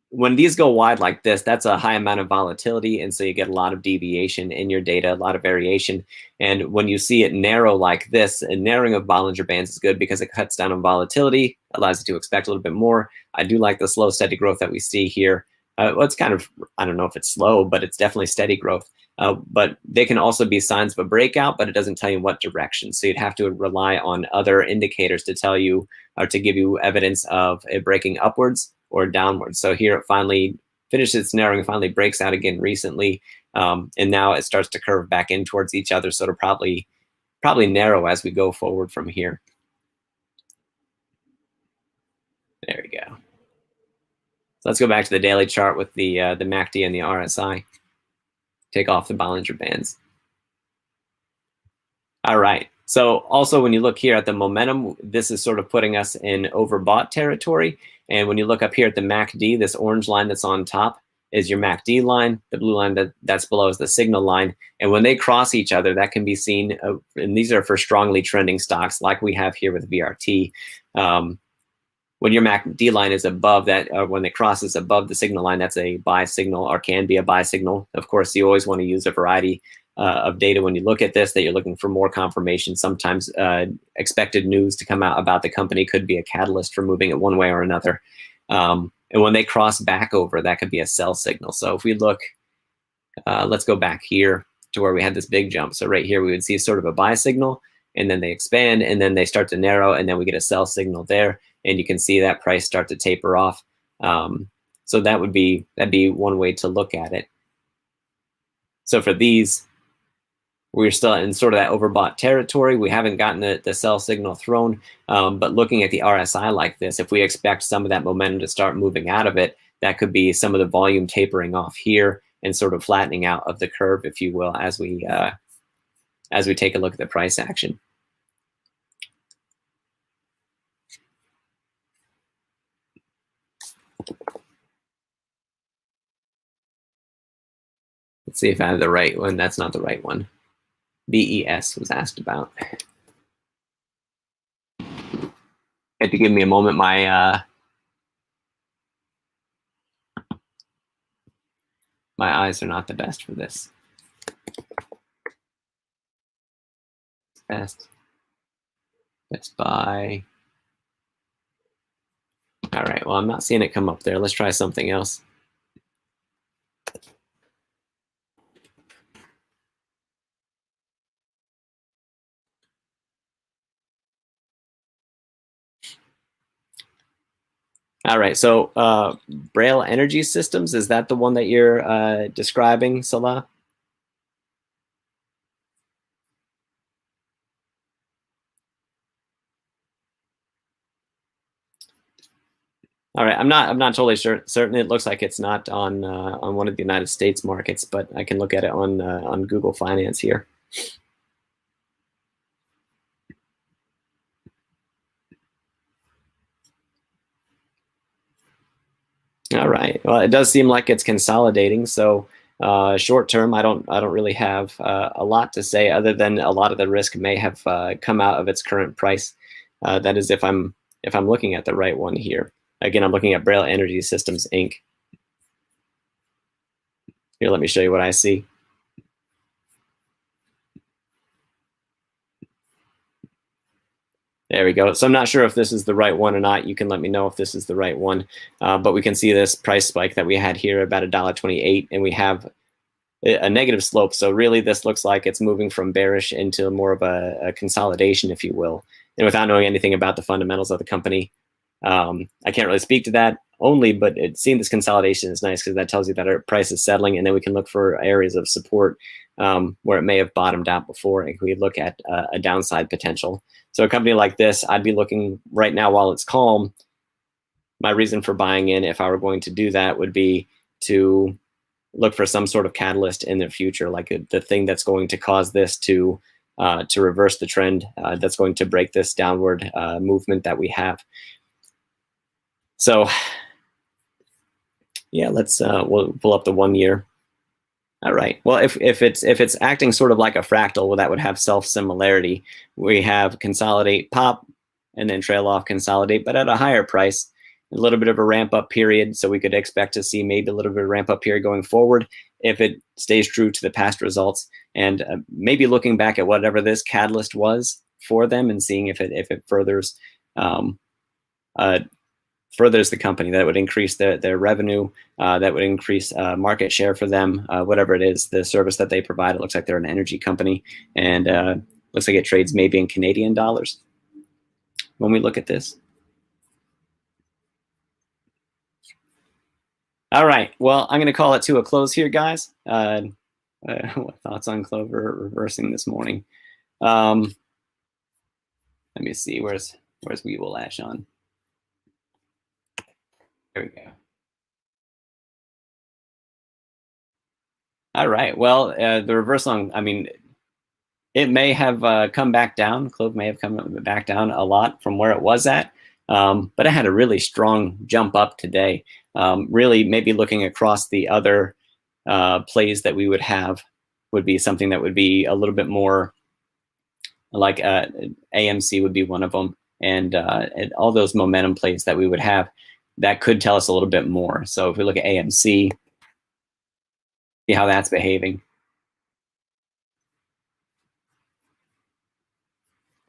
when these go wide like this, that's a high amount of volatility, and so you get a lot of deviation in your data, a lot of variation. And when you see it narrow like this, a narrowing of Bollinger Bands is good because it cuts down on volatility, allows you to expect a little bit more. I do like the slow, steady growth that we see here. Well, it's kind of, I don't know if it's slow, but it's definitely steady growth. But they can also be signs of a breakout, but it doesn't tell you what direction. So you'd have to rely on other indicators to tell you or to give you evidence of it breaking upwards or downwards. So here it finally finishes its narrowing, finally breaks out again recently, and now it starts to curve back in towards each other. So it'll probably narrow as we go forward from here. There we go. So let's go back to the daily chart with the MACD and the RSI. Take off the Bollinger Bands. All right. So also when you look here at the momentum, this is sort of putting us in overbought territory. And when you look up here at the MACD, this orange line that's on top is your MACD line. The blue line that's below is the signal line. And when they cross each other, that can be seen, and these are for strongly trending stocks like we have here with VRT. When your MACD line is above that, or when it crosses above the signal line, that's a buy signal or can be a buy signal. Of course, you always want to use a variety of data when you look at this, that you're looking for more confirmation. Sometimes expected news to come out about the company could be a catalyst for moving it one way or another. And when they cross back over, that could be a sell signal. So if we look, let's go back here to where we had this big jump. So right here, we would see sort of a buy signal, and then they expand, and then they start to narrow, and then we get a sell signal there. And you can see that price start to taper off. So that'd be one way to look at it. So for these, we're still in sort of that overbought territory. We haven't gotten the sell signal thrown, but looking at the RSI like this, if we expect some of that momentum to start moving out of it, that could be some of the volume tapering off here and sort of flattening out of the curve, if you will, as we take a look at the price action. Let's see if I have the right one. That's not the right one. BES was asked about. You have to give me a moment. My eyes are not the best for this. Best Buy. All right, well, I'm not seeing it come up there. Let's try something else. All right, so Braille Energy Systems, is that the one that you're describing, Salah? All right, I'm not totally certain. It looks like it's not on one of the United States markets, but I can look at it on Google Finance here. All right. Well, it does seem like it's consolidating. So short term, I don't really have a lot to say other than a lot of the risk may have come out of its current price. That is, if I'm looking at the right one here. Again, I'm looking at Braille Energy Systems Inc. Here, let me show you what I see. There we go. So I'm not sure if this is the right one or not. You can let me know if this is the right one. But we can see this price spike that we had here about $1.28, and we have a negative slope. So really, this looks like it's moving from bearish into more of a consolidation, if you will. And without knowing anything about the fundamentals of the company, I can't really speak to that. only, but seeing this consolidation is nice because that tells you that our price is settling, and then we can look for areas of support where it may have bottomed out before, and we look at a downside potential. So a company like this, I'd be looking right now while it's calm. My reason for buying in, if I were going to do that, would be to look for some sort of catalyst in the future, like the thing that's going to cause this to reverse the trend, that's going to break this downward movement that we have. So yeah, we'll pull up the 1 year. All right. Well, if it's acting sort of like a fractal, well, that would have self-similarity. We have consolidate, pop, and then trail off, consolidate, but at a higher price. A little bit of a ramp up period, so we could expect to see maybe a little bit of ramp up period going forward if it stays true to the past results, and maybe looking back at whatever this catalyst was for them and seeing if it furthers the company, that would increase their revenue, that would increase market share for them, whatever it is, the service that they provide. It looks like they're an energy company, and looks like it trades maybe in Canadian dollars when we look at this. All right, well, I'm going to call it to a close here, guys. What thoughts on Clover reversing this morning? Let me see, where's WEBULL Ash on? There we go. All right, well, the reversal, I mean, it may have come back down. Clove may have come back down a lot from where it was at, but it had a really strong jump up today. Really, maybe looking across the other plays that we would have would be something that would be a little bit more like AMC would be one of them, and all those momentum plays that we would have that could tell us a little bit more. So if we look at AMC, see how that's behaving.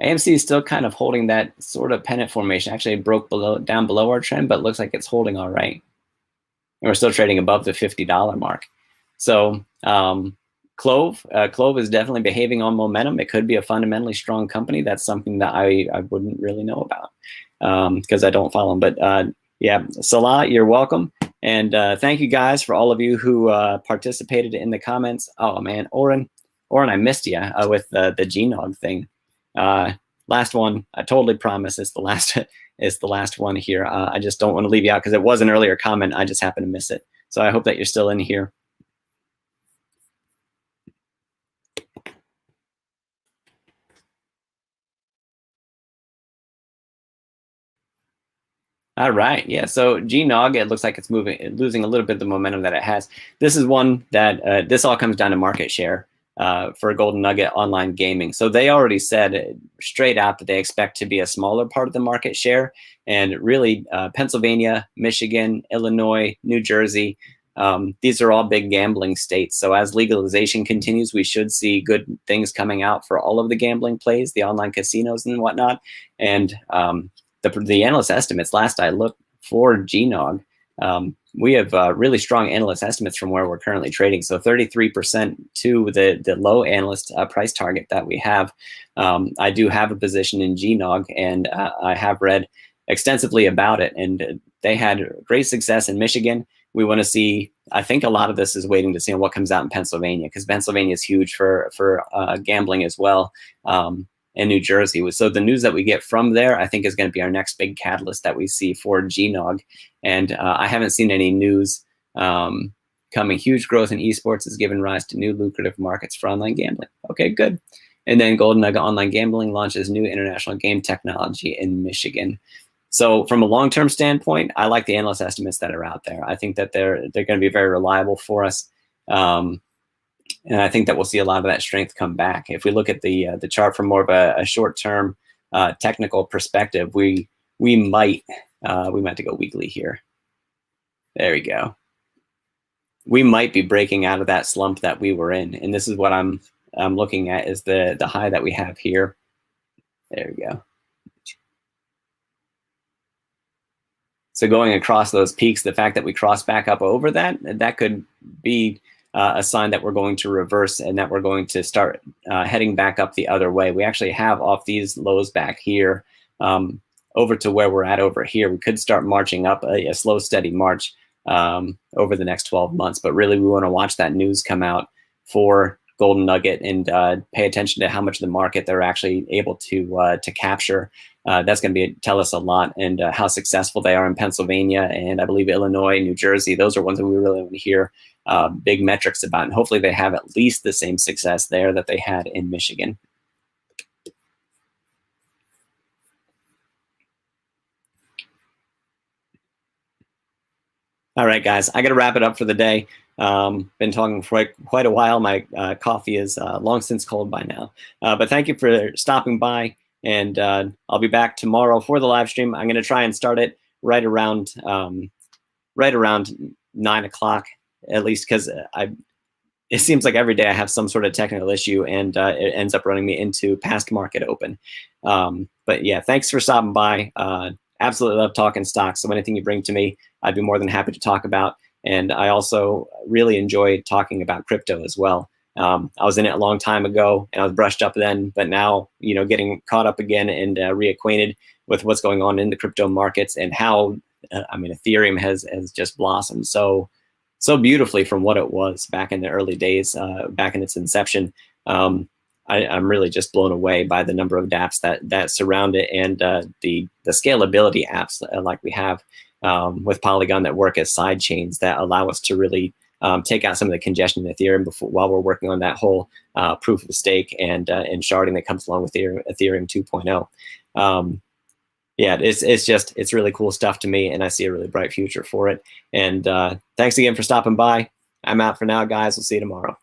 AMC is still kind of holding that sort of pennant formation. Actually, it broke down below our trend, but it looks like it's holding all right. And we're still trading above the $50 mark. So Clove is definitely behaving on momentum. It could be a fundamentally strong company. That's something that I wouldn't really know about because I don't follow them. But yeah, Salah, you're welcome. And thank you guys for all of you who participated in the comments. Oh man, Oren, I missed you with the GNOG thing. Last one, I totally promise it's the last. It's the last one here. I just don't want to leave you out because it was an earlier comment. I just happened to miss it. So I hope that you're still in here. All right, yeah. So GNOG, it looks like it's losing a little bit of the momentum that it has. This is one that this all comes down to market share for Golden Nugget Online Gaming. So they already said straight out that they expect to be a smaller part of the market share, and really Pennsylvania, Michigan, Illinois, New Jersey, these are all big gambling states. So as legalization continues, we should see good things coming out for all of the gambling plays, the online casinos and whatnot. And the analyst estimates, last I looked for GNOG, we have really strong analyst estimates from where we're currently trading. So 33% to the low analyst price target that we have. I do have a position in GNOG, and I have read extensively about it, and they had great success in Michigan. We want to see, I think a lot of this is waiting to see what comes out in Pennsylvania, because Pennsylvania is huge for gambling as well. And New Jersey. So the news that we get from there, I think, is going to be our next big catalyst that we see for GNOG. And I haven't seen any news coming. Huge growth in esports has given rise to new lucrative markets for online gambling. Okay, good. And then Golden Nugget Online Gambling launches new international game technology in Michigan. So from a long-term standpoint, I like the analyst estimates that are out there. I think that they're going to be very reliable for us. And I think that we'll see a lot of that strength come back. If we look at the chart from more of a short-term technical perspective, we might have to go weekly here. There we go. We might be breaking out of that slump that we were in, and this is what I'm looking at is the high that we have here. There we go. So going across those peaks, the fact that we cross back up over that could be a sign that we're going to reverse and that we're going to start heading back up the other way. We actually have off these lows back here over to where we're at over here, we could start marching up a slow, steady march over the next 12 months. But really, we want to watch that news come out for Golden Nugget and pay attention to how much of the market they're actually able to capture. That's going to tell us a lot, and how successful they are in Pennsylvania, and I believe Illinois, New Jersey. Those are ones that we really want to hear big metrics about, and hopefully they have at least the same success there that they had in Michigan. All right, guys, I got to wrap it up for the day. Been talking for quite a while. My coffee is long since cold by now. But thank you for stopping by, and I'll be back tomorrow for the live stream. I'm going to try and start it right around 9 o'clock, at least, because it seems like every day I have some sort of technical issue, and it ends up running me into past market open. But yeah, thanks for stopping by. Absolutely love talking stocks. So anything you bring to me, I'd be more than happy to talk about. And I also really enjoy talking about crypto as well. I was in it a long time ago, and I was brushed up then, but now, getting caught up again and reacquainted with what's going on in the crypto markets, and how, Ethereum has just blossomed so beautifully from what it was back in the early days, back in its inception. I'm really just blown away by the number of dApps that surround it, and the scalability apps like we have with Polygon that work as side chains that allow us to really take out some of the congestion in Ethereum while we're working on that whole proof of stake and sharding that comes along with Ethereum 2.0. Yeah, it's really cool stuff to me, and I see a really bright future for it. And thanks again for stopping by. I'm out for now, guys. We'll see you tomorrow.